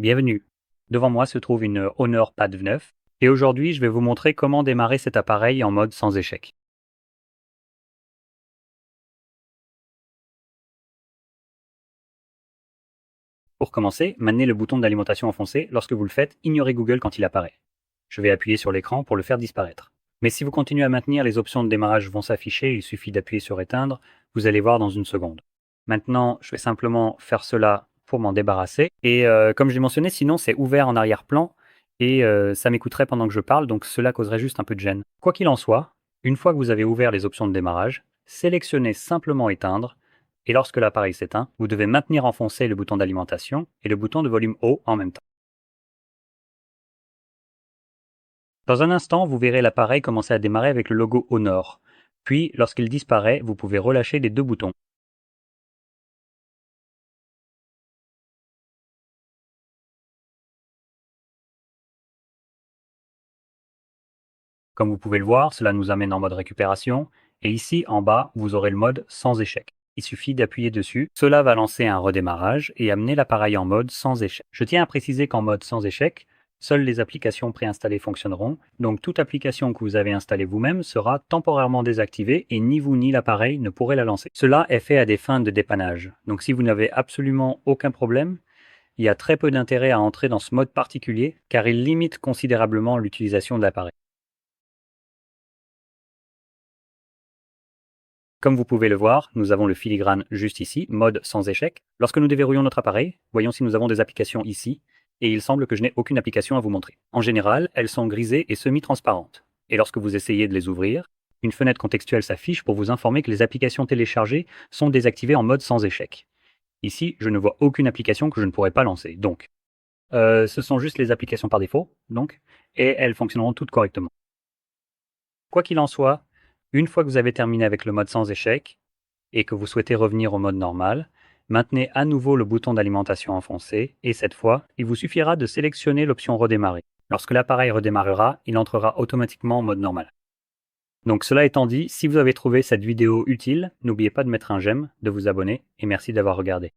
Bienvenue. Devant moi se trouve une Honor Pad 9 et aujourd'hui je vais vous montrer comment démarrer cet appareil en mode sans échec. Pour commencer, maintenez le bouton d'alimentation enfoncé. Lorsque vous le faites, ignorez Google quand il apparaît. Je vais appuyer sur l'écran pour le faire disparaître. Mais si vous continuez à maintenir, les options de démarrage vont s'afficher, il suffit d'appuyer sur éteindre, vous allez voir dans une seconde. Maintenant, je vais simplement faire cela pour m'en débarrasser. Et comme j'ai mentionné, sinon c'est ouvert en arrière-plan et ça m'écouterait pendant que je parle, donc cela causerait juste un peu de gêne. Quoi qu'il en soit, une fois que vous avez ouvert les options de démarrage, sélectionnez simplement éteindre et lorsque l'appareil s'éteint, vous devez maintenir enfoncé le bouton d'alimentation et le bouton de volume haut en même temps. Dans un instant, vous verrez l'appareil commencer à démarrer avec le logo Honor. Puis, lorsqu'il disparaît, vous pouvez relâcher les deux boutons. Comme vous pouvez le voir, cela nous amène en mode récupération. Et ici, en bas, vous aurez le mode sans échec. Il suffit d'appuyer dessus. Cela va lancer un redémarrage et amener l'appareil en mode sans échec. Je tiens à préciser qu'en mode sans échec, seules les applications préinstallées fonctionneront. Donc toute application que vous avez installée vous-même sera temporairement désactivée et ni vous ni l'appareil ne pourrez la lancer. Cela est fait à des fins de dépannage. Donc si vous n'avez absolument aucun problème, il y a très peu d'intérêt à entrer dans ce mode particulier car il limite considérablement l'utilisation de l'appareil. Comme vous pouvez le voir, nous avons le filigrane juste ici, mode sans échec. Lorsque nous déverrouillons notre appareil, voyons si nous avons des applications ici, et il semble que je n'ai aucune application à vous montrer. En général, elles sont grisées et semi-transparentes. Et lorsque vous essayez de les ouvrir, une fenêtre contextuelle s'affiche pour vous informer que les applications téléchargées sont désactivées en mode sans échec. Ici, je ne vois aucune application que je ne pourrais pas lancer. Donc, ce sont juste les applications par défaut, donc, et elles fonctionneront toutes correctement. Quoi qu'il en soit, une fois que vous avez terminé avec le mode sans échec et que vous souhaitez revenir au mode normal, maintenez à nouveau le bouton d'alimentation enfoncé et cette fois, il vous suffira de sélectionner l'option redémarrer. Lorsque l'appareil redémarrera, il entrera automatiquement en mode normal. Donc cela étant dit, si vous avez trouvé cette vidéo utile, n'oubliez pas de mettre un j'aime, de vous abonner et merci d'avoir regardé.